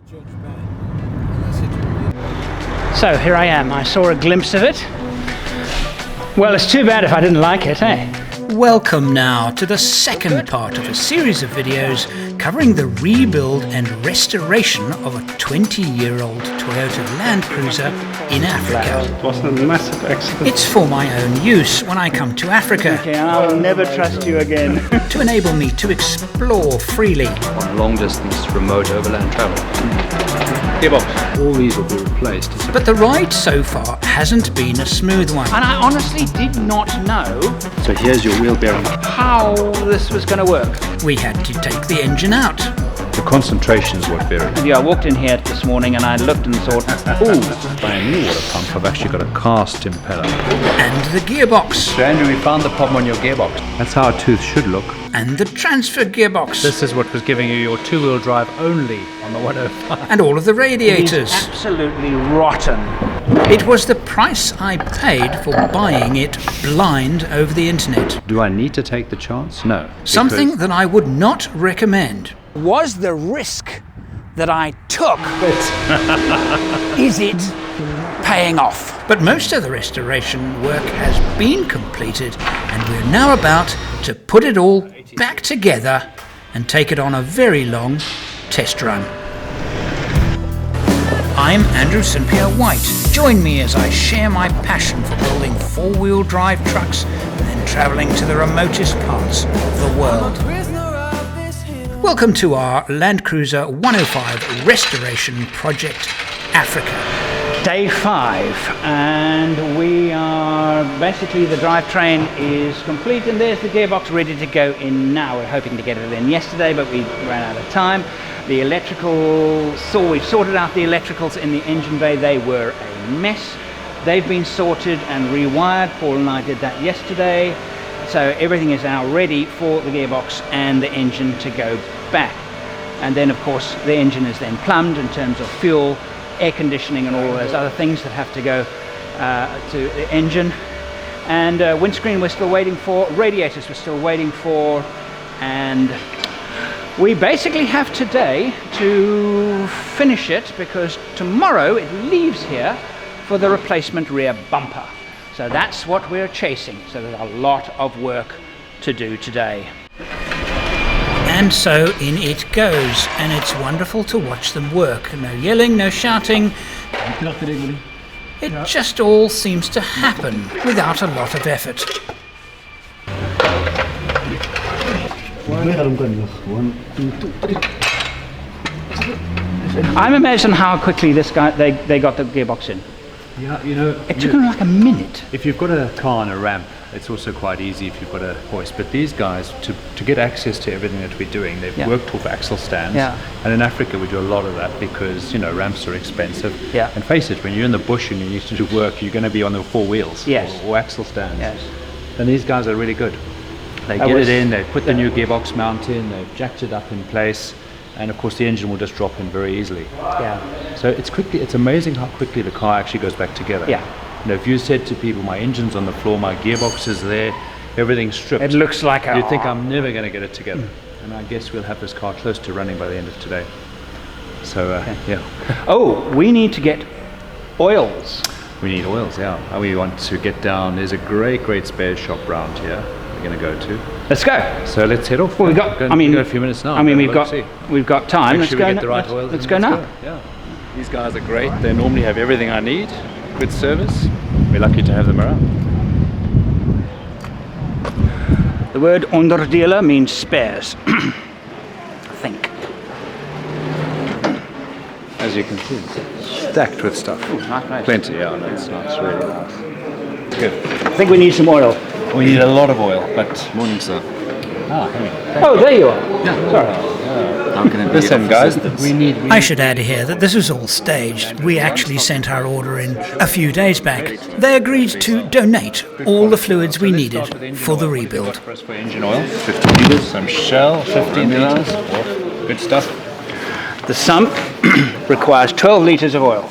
So here I am. I saw a glimpse of it. Well, it's too bad if I didn't like it, eh? Welcome now to the second part of a series of videos covering the rebuild and restoration of a 20-year-old Toyota Land Cruiser in Africa. It was a massive accident. It's for my own use when I come to Africa. Okay, and I will never trust you again. To enable me to explore freely. On long-distance remote overland travel. Gearbox. All these will be replaced. But the ride so far hasn't been a smooth one. And I honestly did not know So here's your wheel bearing. how this was going to work. We had to take the engine out. The concentration is what varies. Yeah, I walked in here this morning and I looked and thought, ooh, By a new water pump, I've actually got a cast impeller. And the gearbox. So Andrew, we found the problem on your gearbox. That's how a tooth should look. And the transfer gearbox. This is what was giving you your two-wheel drive only on the 105. And all of the radiators. it's absolutely rotten. It was the price I paid for buying it blind over the internet. Do I need to take the chance? No. Something that I would not recommend. Was the risk that I took, is it paying off? But most of the restoration work has been completed and we're now about to put it all back together and take it on a very long test run. I'm Andrew St Pierre White. Join me as I share my passion for building four-wheel drive trucks and then travelling to the remotest parts of the world. Welcome to our Land Cruiser 105 Restoration Project Africa. Day 5, and we are basically, the drivetrain is complete and there's the gearbox ready to go in now. We're hoping to get it in yesterday, but we ran out of time. The electrical, we've sorted out the electricals in the engine bay. They were a mess. They've been sorted and rewired. Paul and I did that yesterday. So everything is now ready for the gearbox and the engine to go back. And then of course the engine is then plumbed in terms of fuel, air conditioning and all of those other things that have to go to the engine. And windscreen we're still waiting for, radiators we're still waiting for, and we basically have today to finish it because tomorrow it leaves here for the replacement rear bumper. So that's what we're chasing. So there's a lot of work to do today. And so in it goes, and it's wonderful to watch them work. No yelling, no shouting. It just all seems to happen without a lot of effort. I'm amazed how quickly this guy they got the gearbox in. Yeah, you know, It took them like a minute. if you've got a car on a ramp, it's also quite easy if you've got a hoist. But these guys, to get access to everything that we're doing, they've worked off axle stands. Yeah. And in Africa, we do a lot of that because, you know, ramps are expensive. Yeah. And face it, when you're in the bush and you need to do work, you're going to be on the four wheels Yes. or axle stands. Yes. And these guys are really good. They get it in, they put the new gearbox mount in, they've jacked it up in place, and of course the engine will just drop in very easily. Yeah. So it's amazing how quickly the car actually goes back together. Yeah. You know, if you said to people, my engine's on the floor, my gearbox is there, everything's stripped, It looks like a... you'd think I'm never going to get it together. And I guess we'll have this car close to running by the end of today. So, yeah. Oh, we need to get oils. We need oils, yeah. And we want to get down, there's a great spare shop round here we're going to go to. Let's go. So let's head off. Well, we've got, We've got a few minutes now. I mean, we've Let's got time. Make sure we get the right oils. Let's and go now. Yeah. These guys are great. They normally have everything I need. Good service. We're lucky to have them around. The word onderdelen means spares. I think. As you can see, it's stacked with stuff. Nice. Plenty, yeah. No, it's nice, really nice. Good. I think we need some oil. We need a lot of oil, but morning, sir. Oh, there you are. Yeah. Sorry. How can it be? Listen, guys, we need. I should add here that this was all staged. We actually sent our order in a few days back. They agreed to donate all the fluids we needed for the rebuild. For us for engine oil, 50 litres, some Shell, 15 litres. Good stuff. The sump requires 12 litres of oil.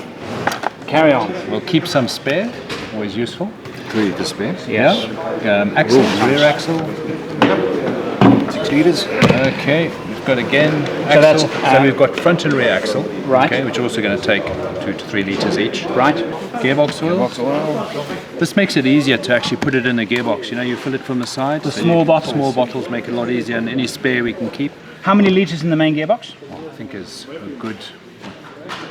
Carry on. We'll keep some spare, always useful. 3 litres spare. Yeah. Axle, rear axle. 6 litres. Okay. got again So that's, axle. So we've got front and rear axle, Right. okay, which are also going to take 2 to 3 liters each. Right. Gearbox oil. This makes it easier to actually put it in the gearbox. You know, you fill it from the side. The small bottles. Small bottles make it a lot easier, and any spare we can keep. How many litres in the main gearbox? I think is a good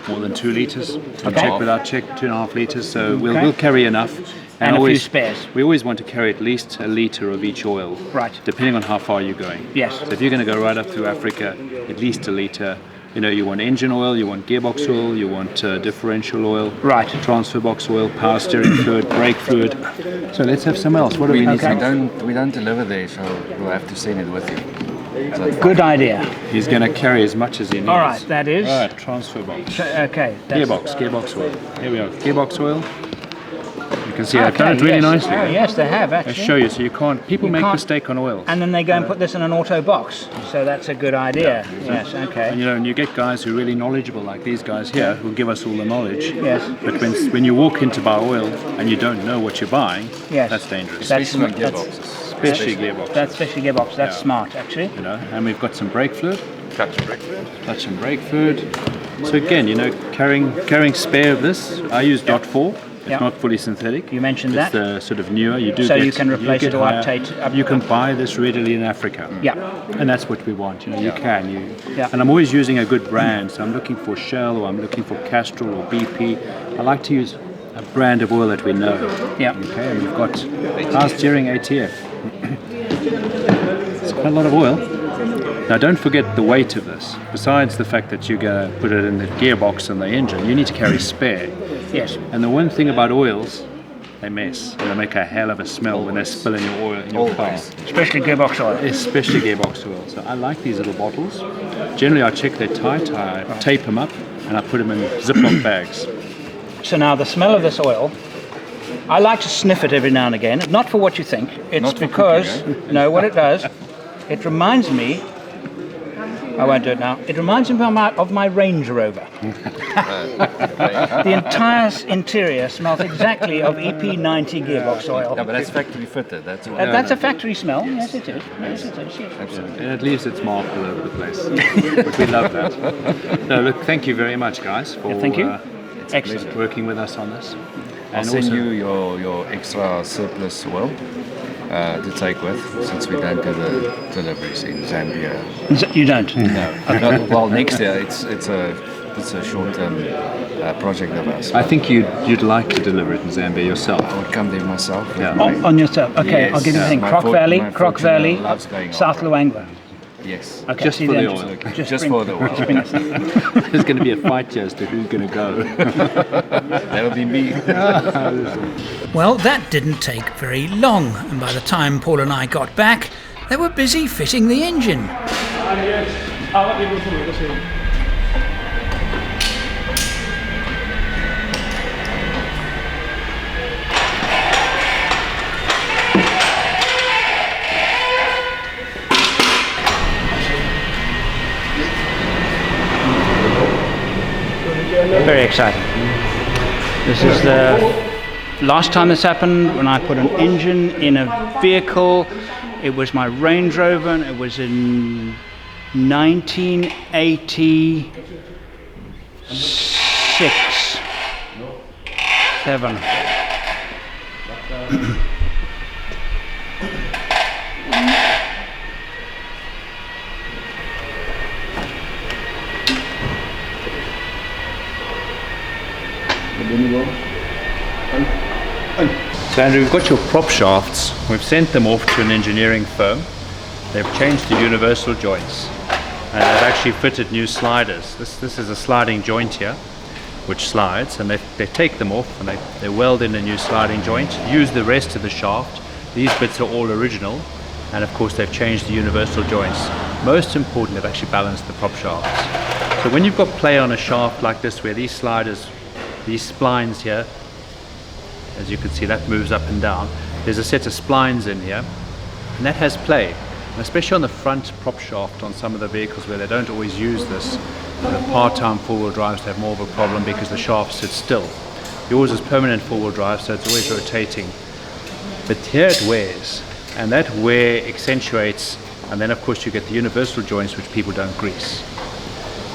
more than 2 liters. Okay. Check without check, 2.5 liters. So Okay. we'll carry enough. And a few spares. We always want to carry at least a liter of each oil. Right. Depending on how far you're going. Yes. So if you're going to go right up through Africa, at least a liter. You know, you want engine oil, you want gearbox oil, you want differential oil, Right. transfer box oil, power steering fluid, brake fluid. So let's have some else. What do we need? Okay. We don't deliver there, so we'll have to send it with you. Good idea. He's going to carry as much as he needs. All right, that is. All right, transfer box. Okay. Gearbox oil. Here we are. Gearbox oil. You can see I've Okay, done it really yes. nicely. Oh, yes, they have I actually. show you, so you can't. People make can't- mistake on oils. And then they go and put this in an auto box. So that's a good idea. Yes, And okay. you know, and you get guys who are really knowledgeable, like these guys here, who give us all the knowledge. Yes. But when you walk in to buy oil and you don't know what you're buying, Yes. that's dangerous. That's Especially on that's- gearboxes. Especially gearbox. That's especially gearbox. That's Yeah. smart, actually. You know, and we've got some brake fluid, Clutch and brake fluid. clutch and brake fluid. So again, you know, carrying spare of this. I use .4. It's Yeah. not fully synthetic. You mentioned it's that. sort of newer. You do So get, you can replace get it or higher. update- You can buy this readily in Africa. Yeah. And that's what we want. You know, you can. Yeah. And I'm always using a good brand. So I'm looking for Shell, or I'm looking for Castrol or BP. I like to use a brand of oil that we know. Yeah. Okay. And we've got power steering ATF. It's quite a lot of oil. Now don't forget the weight of this. Besides the fact that you're going to put it in the gearbox and the engine, you need to carry spare. Yes. And the one thing about oils, they mess. And they make a hell of a smell when they spill in your oil in your car. Especially gearbox oil. Especially gearbox oil. So I like these little bottles. Generally I check they're tight, I tape them up, and I put them in Ziploc bags. So now the smell of this oil, I like to sniff it every now and again. Not for what you think. It's Not for because, cooking, no, what it does, it reminds me, I won't do it now, it reminds me of my Range Rover. The entire interior smells exactly of EP90 gearbox oil. Yeah, but that's factory fitted. That's all. That's a factory smell. Yes, it is. Yes, it is. Yes. Absolutely. And it leaves its mark all over the place. But we love that. No, look, thank you very much, guys, for Thank you. Excellent. working with us on this. I'll And send also- you your extra surplus oil to take with, since we don't do the deliveries in Zambia. You don't? No. Well, next year it's a short-term project of ours. I think you'd like to deliver it in Zambia yourself. I would come there myself. with Yeah. my- On yourself. Okay, Yes. I'll give you the Yeah. thing. My Croc for- Valley, my Croc fortune Valley, loves going South off. Luangwa. Yes. Okay, Just see for the then. oil. Just bring- for the oil. just bring us. There's going to be a fight here as to who's going to go. That'll be me. Well, that didn't take very long, and by the time Paul and I got back, they were busy fitting the engine. Very exciting. This is the last time this happened, when I put an engine in a vehicle. It was my Range Rover, and it was in 1986. 7. So Andrew, we've got your prop shafts. We've sent them off to an engineering firm. They've changed the universal joints, and they've actually fitted new sliders. This is a sliding joint here, which slides, and they take them off and they weld in a new sliding joint, use the rest of the shaft. These bits are all original, and of course they've changed the universal joints. Most important, they've actually balanced the prop shafts. So when you've got play on a shaft like this, where these sliders, these splines here, as you can see, that moves up and down. There's a set of splines in here, and that has play. And especially on the front prop shaft on some of the vehicles where they don't always use this, the part-time four-wheel drives have more of a problem because the shaft sits still. Yours is permanent four-wheel drive, so it's always rotating. But here it wears, and that wear accentuates And then of course you get the universal joints which people don't grease.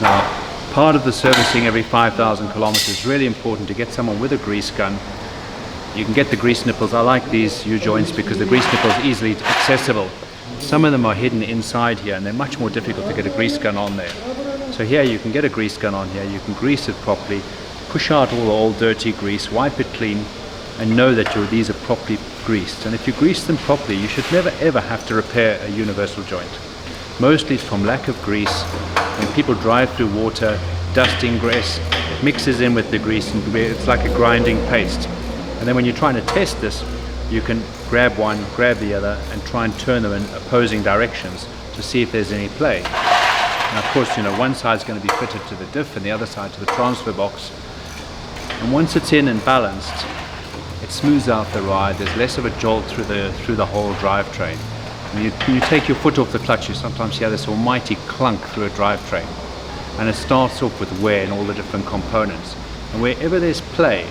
Now, part of the servicing every 5,000 kilometers is really important to get someone with a grease gun. You can get the grease nipples. I like these U-joints because the grease nipple is easily accessible. Some of them are hidden inside here and they're much more difficult to get a grease gun on there. So here you can get a grease gun on here, you can grease it properly, push out all the old dirty grease, wipe it clean, and know that these are properly greased. And if you grease them properly, you should never ever have to repair a universal joint. Mostly it's from lack of grease. When people drive through water, dusting grease, it mixes in with the grease and it's like a grinding paste. And then when you're trying to test this, you can grab one, grab the other, and try and turn them in opposing directions to see if there's any play. Now, of course, you know, one side's going to be fitted to the diff and the other side to the transfer box. And once it's in and balanced, it smooths out the ride. There's less of a jolt through the whole drivetrain. When you take your foot off the clutch, you sometimes hear this almighty clunk through a drivetrain. And it starts off with wear in all the different components. And wherever there's play,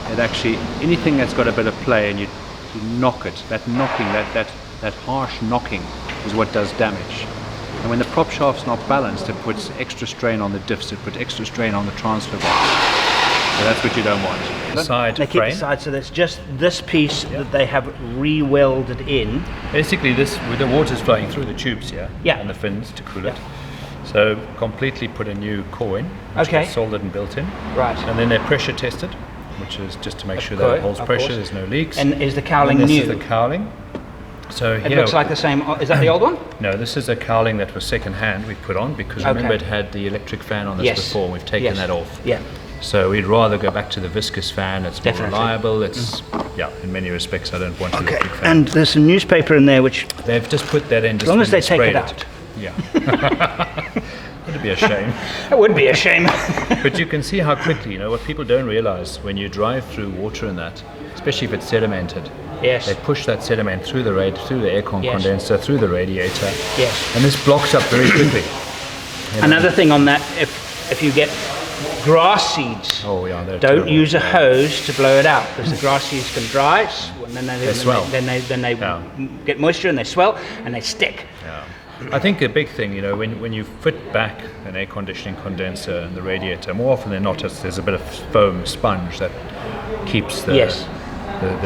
it actually, anything that's got a bit of play and you knock it, that knocking, that harsh knocking is what does damage. And when the prop shaft's not balanced, it puts extra strain on the diffs, it puts extra strain on the transfer box. So that's what you don't want. Side they keep the side, so that's just this piece that they have re-welded in. Basically this, with the water's flowing through the tubes here and the fins to cool it. So completely put a new core in, which is soldered and built in. Right. And then they're pressure tested, which is just to make sure that it holds pressure, there's no leaks. And is the cowling new? This is the cowling. So it looks like the same. Is that the old one? No, this is a cowling that was second hand we put on because remember it had the electric fan on this before. We've taken that off. Yeah. So we'd rather go back to the viscous fan. It's more reliable. It's in many respects I don't want an electric fan. And there's some newspaper in there which they've just put that in. As long as they take it out. Yeah. It'd be a shame. It would be a shame. But you can see how quickly, you know, what people don't realize when you drive through water and that, especially if it's sedimented. Yes. They push that sediment through the aircon condenser, through the radiator. Yes. And this blocks up very quickly. Another thing on that, if you get grass seeds, don't use a hose to blow it out because the grass seeds can dry and then they swell. Then they get moisture and they swell and they stick. Yeah. I think a big thing, you know, when you fit back an air conditioning condenser and the radiator, more often than not, there's a bit of foam sponge that keeps the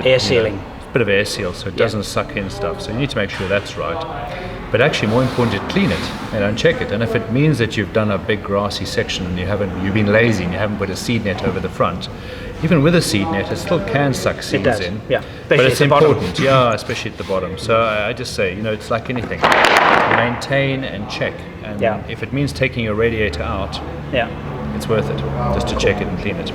air sealing. A bit of air seal, so it doesn't suck in stuff. So you need to make sure that's right. But actually, more important, clean it and check it. And if it means that you've done a big grassy section and you've been lazy and you haven't put a seed net over the front, even with a seed net, it still can suck seeds in. Yeah, but it's important. Especially at the bottom. So I just say, you know, it's like anything. Maintain and check. And if it means taking your radiator out, it's worth it just to check it and clean it.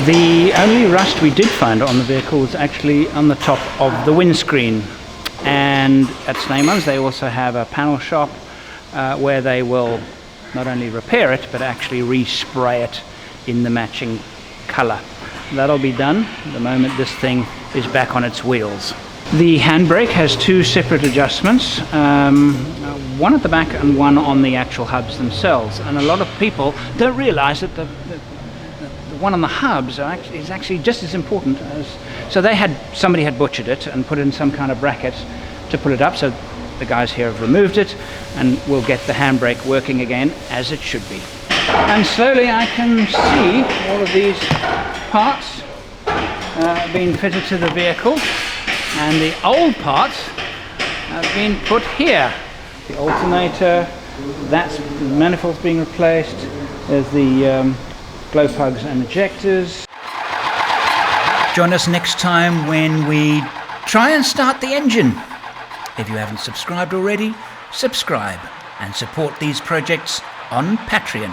The only rust we did find on the vehicle was actually on the top of the windscreen. And at Sneyman's they also have a panel shop where they will not only repair it but actually respray it in the matching colour. That'll be done the moment this thing is back on its wheels. The handbrake has two separate adjustments, one at the back and one on the actual hubs themselves. And a lot of people don't realise that the one on the hubs is actually just as important as. So somebody had butchered it and put in some kind of bracket to put it up. So the guys here have removed it, and we'll get the handbrake working again as it should be. And slowly I can see all of these parts being fitted to the vehicle, and the old parts have been put here. The alternator, that's the manifolds being replaced. There's the glow plugs and ejectors. Join us next time when we try and start the engine. If you haven't subscribed already, subscribe and support these projects on Patreon.